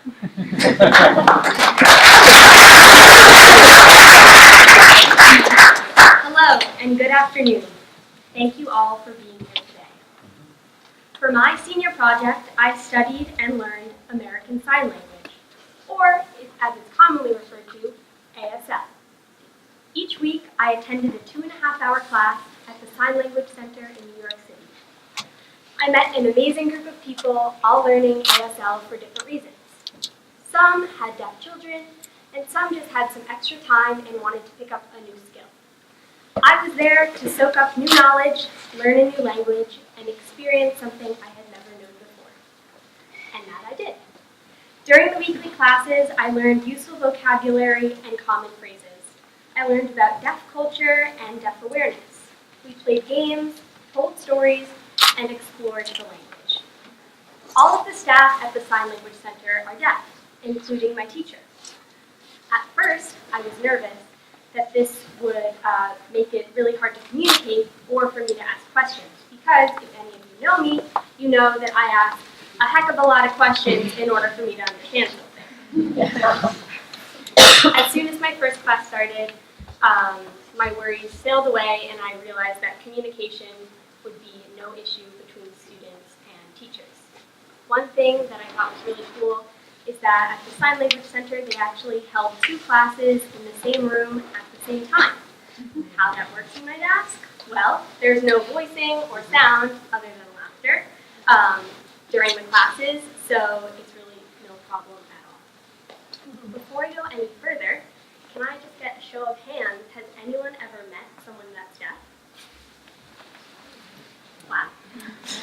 Hello, and good afternoon. Thank you all for being here today. For my senior project, I studied and learned American Sign Language, or as it's commonly referred to, ASL. Each week, I attended a 2.5-hour class at the Sign Language Center in New York City. I met an amazing group of people, all learning ASL for different reasons. Some had deaf children, and some just had some extra time and wanted to pick up a new skill. I was there to soak up new knowledge, learn a new language, and experience something I had never known before. And that I did. During the weekly classes, I learned useful vocabulary and common phrases. I learned about deaf culture and deaf awareness. We played games, told stories, and explored the language. All of the staff at the Sign Language Center are deaf, including my teacher. At first, I was nervous that this would make it really hard to communicate or for me to ask questions, because if any of you know me, you know that I ask a heck of a lot of questions in order for me to understand something. As soon as my first class started, my worries sailed away and I realized that communication would be no issue between students and teachers. One thing that I thought was really cool is that at the Sign Language Center, they actually held 2 classes in the same room at the same time. How that works, you might ask? Well, there's no voicing or sound other than laughter during the classes, so it's really no problem at all. Before I go any further, can I just get a show of hands? Has anyone ever met someone that's deaf? Wow,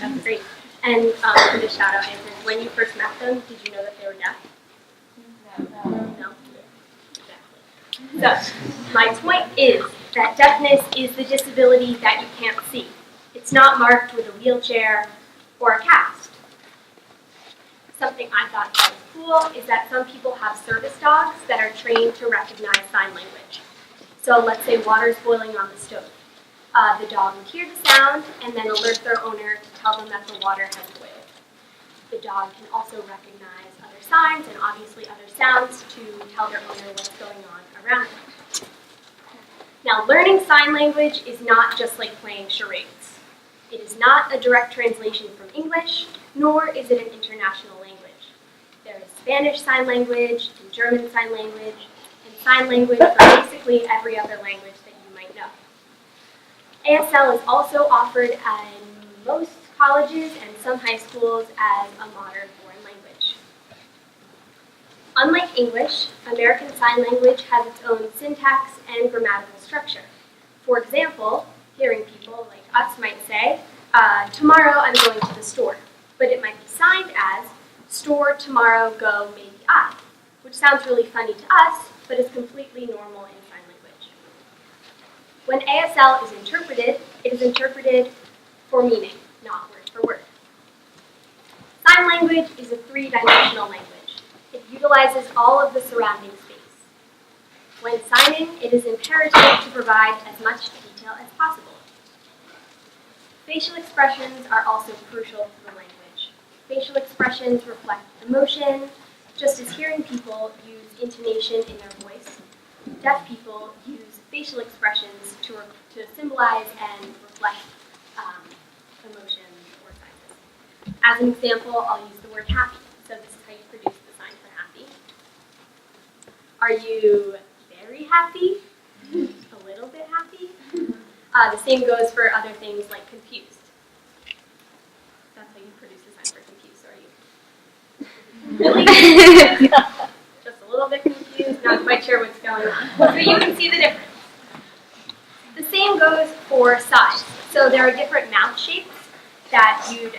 that's great. And for the shout out answers, when you first met them, did you know that they were deaf? No? Exactly. So, my point is that deafness is the disability that you can't see. It's not marked with a wheelchair or a cast. Something I thought that was cool is that some people have service dogs that are trained to recognize sign language. So let's say water's boiling on the stove. The dog would hear the sound and then alert their owner to tell them that the water has boiled. The dog can also recognize other signs and obviously other sounds to tell their owner what's going on around them. Now, learning sign language is not just like playing charades. It is not a direct translation from English, nor is it an international language. There is Spanish Sign Language, and German Sign Language, and sign language for basically every other language that you might know. ASL is also offered in most colleges and some high schools as a modern foreign language. Unlike English, American Sign Language has its own syntax and grammatical structure. For example, hearing people like us might say, tomorrow I'm going to the store, but it might be signed as, store tomorrow go maybe I, which sounds really funny to us, but is completely normal in sign language. When ASL is interpreted, it is interpreted for meaning, not word for word. Sign language is a 3-dimensional language. It utilizes all of the surrounding space. When signing, it is imperative to provide as much detail as possible. Facial expressions are also crucial to the language. Facial expressions reflect emotion, just as hearing people use intonation in their voice. Deaf people use facial expressions to symbolize and reflect emotions or signs. As an example, I'll use the word happy. So this is how you produce the sign for happy. Are you very happy? A little bit happy? The same goes for other things like confused. That's how you produce a sign for confused, are you? Really confused? Just a little bit confused, not quite sure what's going on. So you can see the difference. The same goes for size. So there are different mouth shapes that you'd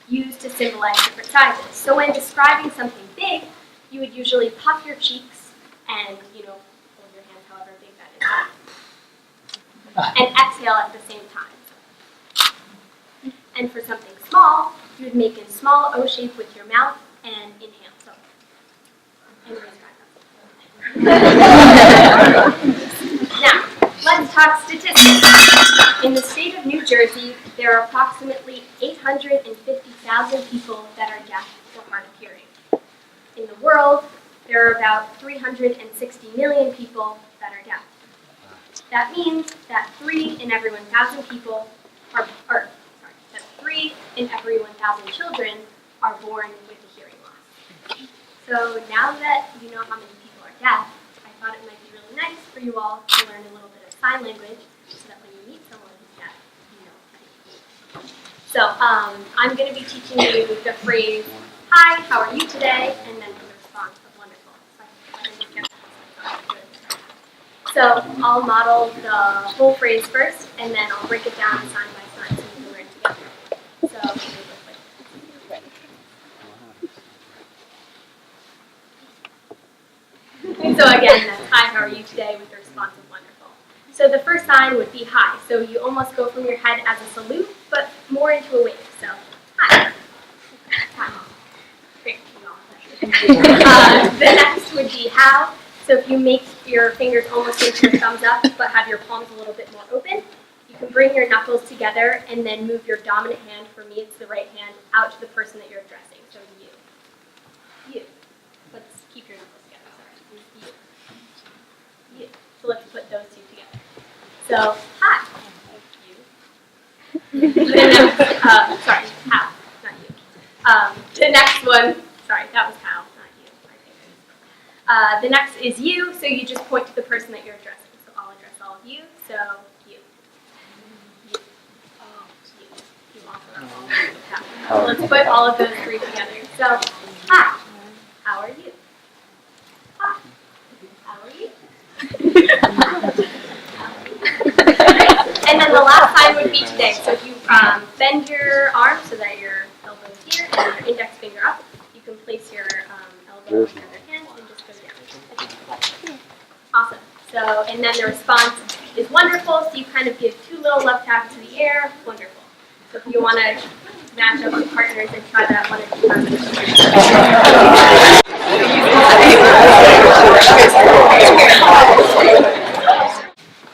use to symbolize different sizes. So when describing something big, you would usually puff your cheeks and, hold your hands however big that is. And exhale at the same time. And for something small, you would make a small O shape with your mouth and inhale. So, and Now, let's talk statistics. In the state of New Jersey, there are approximately 850,000 people that are deaf or hard of hearing. world, there are about 360 million people that are deaf. That means that 3 in every 1,000 people that 3 in every 1,000 children are born with a hearing loss. So now that you know how many people are deaf, I thought it might be really nice for you all to learn a little bit of sign language so that when you meet someone who's deaf, you know what to do. So I'm going to be teaching you the phrase, "Hi, how are you today?" and then the response of "Wonderful." So I'll model the whole phrase first, and then I'll break it down sign by sign so we can learn together. So again, that's "Hi, how are you today?" with the response of "Wonderful." So the first sign would be "Hi." So you almost go from your head as a salute, but more into a wave. So "Hi." Hi. Great. The next would be "How." So if you make your fingers almost into a thumbs up, but have your palms a little bit more open, you can bring your knuckles together and then move your dominant hand, for me it's the right hand, out to the person that you're addressing. So you. You. Let's keep your knuckles together. Sorry. You. So let's put those two together. So, "Hi." You. The next, sorry, "How," not you. The next one, sorry, that was "How." The next is "You," so you just point to the person that you're addressing. So I'll address all of you, so you. You. Oh, you. You also. So let's put all of those 3 together. So, "Hi, how are you?" Hi, how are you? And then the last sign would be "Today." So if you bend your arm so that your elbow is here and your index finger up, you can place your elbow on the other hand and just go down. Awesome. So, and then the response is "Wonderful." So you kind of give 2 little love taps to the air. Wonderful. So if you want to match up with partners and try that one at 2 times.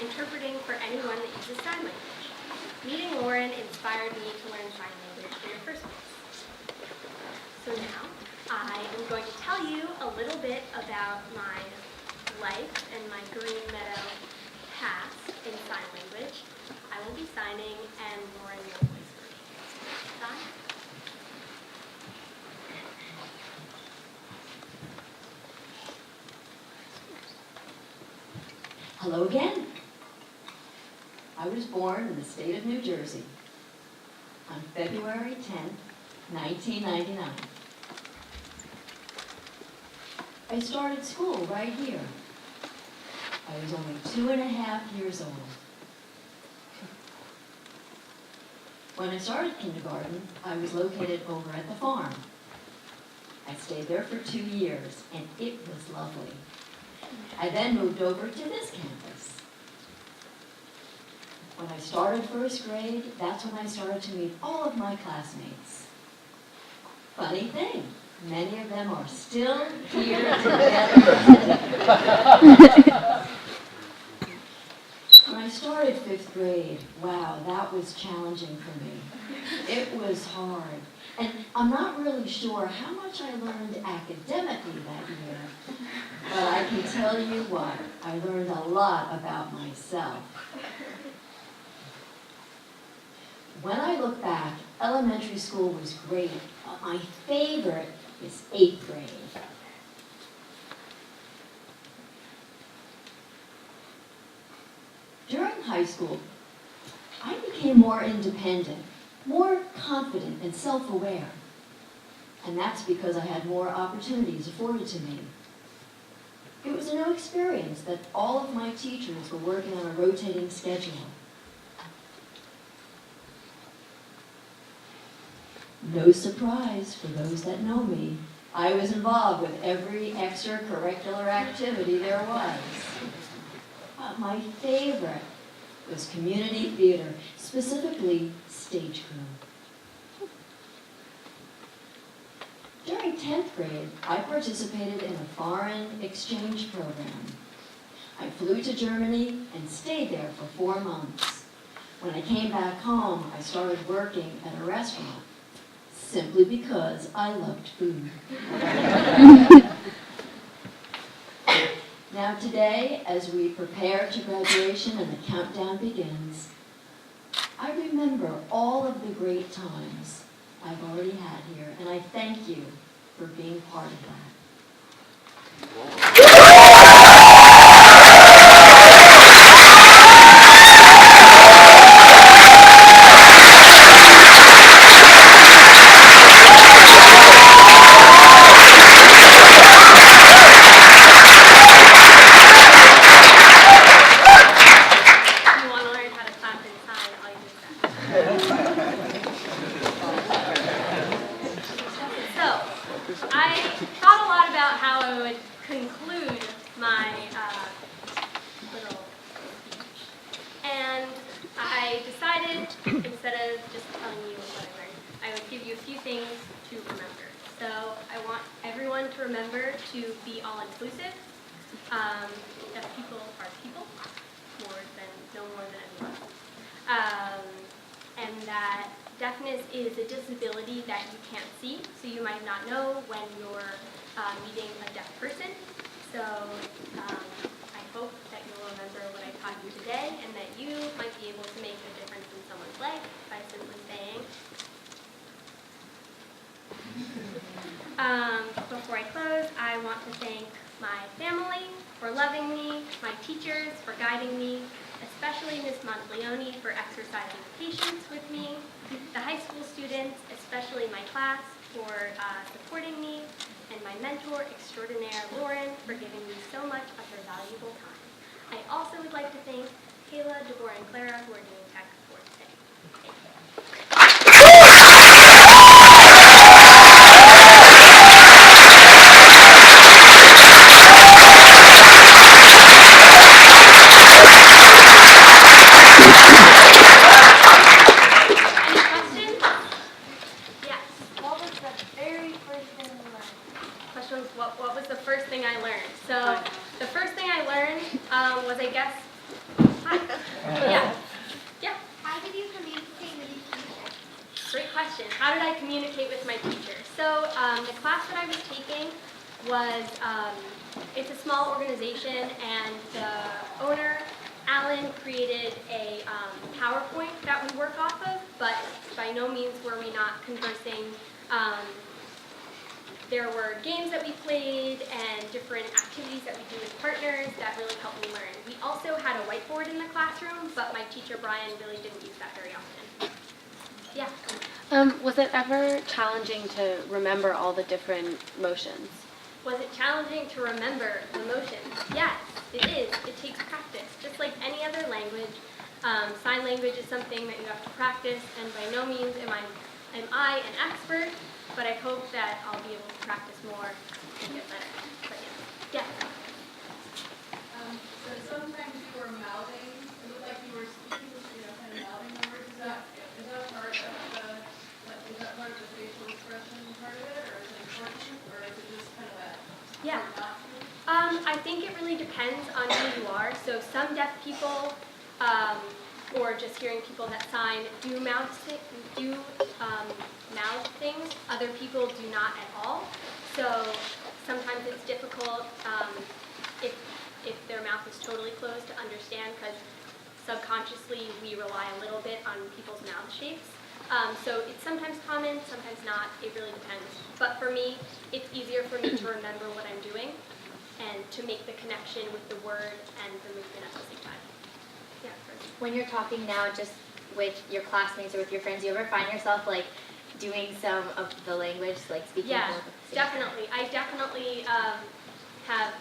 Interpreting for anyone that uses sign language. Meeting Lauren inspired me to learn sign language in the first place. So now, I am going to tell you a little bit about my life and my Green Meadow past in sign language. I will be signing, and Lauren will voice for me. Sign. Hello again. I was born in the state of New Jersey on February 10th, 1999. I started school right here. I was only 2.5 years old. When I started kindergarten, I was located over at the farm. I stayed there for 2 years, and it was lovely. I then moved over to this campus. When I started first grade, that's when I started to meet all of my classmates. Funny thing, many of them are still here together today. When I started 5th grade, wow, that was challenging for me. It was hard. And I'm not really sure how much I learned academically that year, but I can tell you what, I learned a lot about myself. When I look back, elementary school was great, but my favorite is 8th grade. During high school, I became more independent, more confident and self-aware. And that's because I had more opportunities afforded to me. It was a new experience that all of my teachers were working on a rotating schedule. No surprise for those that know me, I was involved with every extracurricular activity there was. My favorite was community theater, specifically stage crew. During 10th grade, I participated in a foreign exchange program. I flew to Germany and stayed there for 4 months. When I came back home, I started working at a restaurant. simply because I loved food. Now today, as we prepare to graduation and the countdown begins, I remember all of the great times I've already had here, and I thank you for being part of that. Instead of just telling you what I learned, I would give you a few things to remember. So I want everyone to remember to be all-inclusive. That people are people, no more than anyone. And that deafness is a disability that you can't see, so you might not know when you're meeting a deaf person. So I hope that you'll remember what I taught you today, and that you might be able to make a difference in someone's life by simply saying. Before I close, I want to thank my family for loving me, my teachers for guiding me, especially Ms. Monteleone for exercising patience with me, the high school students, especially my class, for supporting me, and my mentor extraordinaire, Lauren, for giving me so much of her valuable time. I also would like to thank Kayla, Deborah, and Clara, who are doing tech for today. Thank you. What was the first thing I learned? So the first thing I learned was, I guess, hi. Yeah. How did you communicate with your teacher? Great question. How did I communicate with my teacher? So the class that I was taking was, it's a small organization, and the owner, Alan, created a PowerPoint that we work off of, but by no means were we not conversing. There were games that we played and different activities that we do with partners that really helped me learn. We also had a whiteboard in the classroom, but my teacher, Brian, really didn't use that very often. Yeah. Was it ever challenging to remember all the different motions? Was it challenging to remember the motions? Yes, it is. It takes practice. Just like any other language, sign language is something that you have to practice, and by no means am I an expert, but I hope that I'll be able to practice more and get better. But yeah. So sometimes you were mouthing, it looked like you were speaking, kind of mouthing the words. Is that part of the facial expression part of it, or is it important, or is it just kind of a Yeah. I think it really depends on who you are. So some deaf people, or just hearing people that sign, do mouth things. Other people do not at all. So sometimes it's difficult if their mouth is totally closed to understand, because subconsciously we rely a little bit on people's mouth shapes. So it's sometimes common, sometimes not. It really depends. But for me, it's easier for me to remember what I'm doing and to make the connection with the word and the movement at the same time. Yeah. When you're talking now just with your classmates or with your friends, you ever find yourself like doing some of the language, like speaking? Yeah, both at the same definitely. I definitely have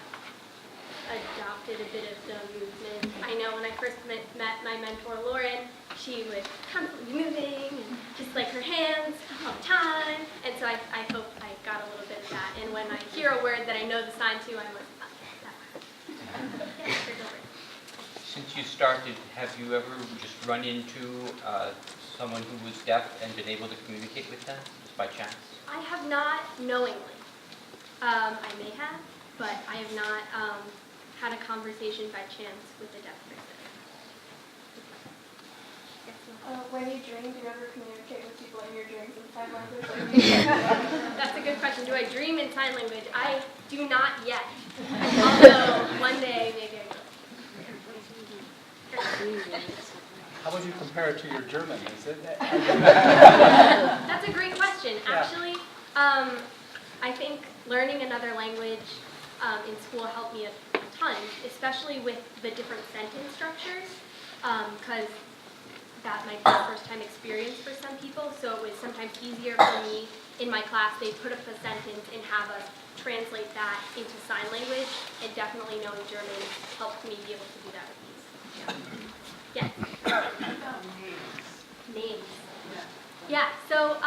adopted a bit of the movement. I know when I first met my mentor, Lauren, she would constantly be moving, and just like her hands all the time. And so I hope I got a little bit of that. And when I hear a word that I know the sign to, I'm like, oh, that word. Yeah, there's a word. Since you started, have you ever just run into someone who was deaf and been able to communicate with them, just by chance? I have not knowingly. I may have, but I have not had a conversation by chance with a deaf person. Yes. When you dream, do you ever communicate with people in your dreams in sign language? That's a good question. Do I dream in sign language? I do not yet. Although one day maybe I will. How would you compare it to your German? Is it? That's a great question. Yeah. Actually, I think learning another language in school helped me a ton, especially with the different sentence structures, because that might be a first-time experience for some people, so it was sometimes easier for me in my class. They'd put up a sentence and have us translate that into sign language, and definitely knowing German helped me be able to do that with ease. Yeah. What about names? Names. Yeah, so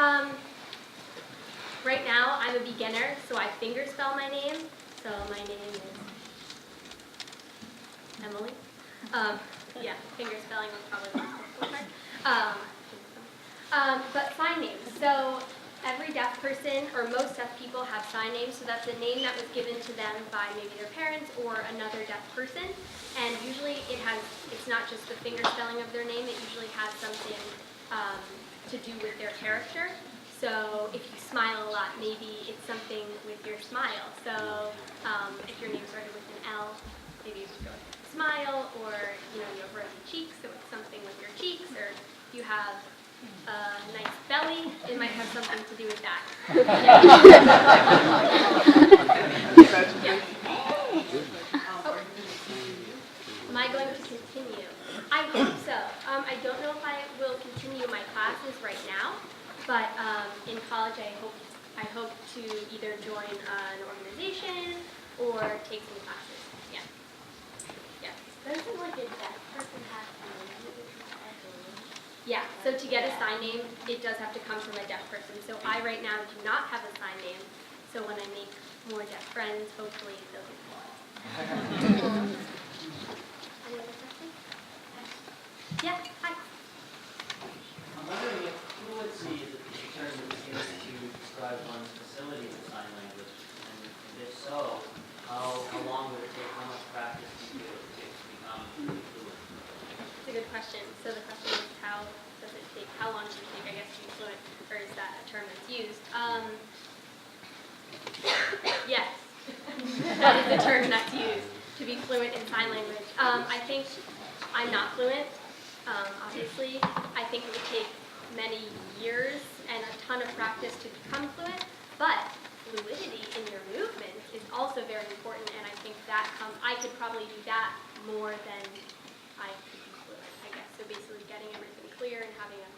right now I'm a beginner, so I finger spell my name. So my name is Emily. Yeah, finger spelling was probably the most difficult part. But sign names. So every deaf person, or most deaf people, have sign names. So that's a name that was given to them by maybe their parents or another deaf person. And usually it's not just the finger spelling of their name. It usually has something to do with their character. So if you smile a lot, maybe it's something with your smile. So if your name started with an L, maybe you would go with smile, or you have rosy cheeks, so it's something with your cheeks, or you have a nice belly, it might have something to do with that. Yeah. Am I going to continue? I hope so. I don't know if I will continue my classes right now, but in college I hope to either join an organization or take some classes. Yeah. Yeah. Doesn't like a deaf person have to Yeah, so to get a sign name, it does have to come from a deaf person. So I right now do not have a sign name, so when I make more deaf friends, hopefully they'll be cool. Any other questions? Yeah, hi. I'm wondering if fluency is a term that's used to describe one's facility with sign language, and if so, how long would it take, how much practice do you think it would take to become fluent? That's a good question. So the question is, how long does it take, I guess, to be fluent, or is that a term that's used? Yes, that is the term that's used to be fluent in sign language. I think I'm not fluent, obviously. I think it would take many years and a ton of practice to become fluent, but fluidity in your movement is also very important, and I think that I could probably do that more than I could be fluent, I guess. So basically getting everything clear and having a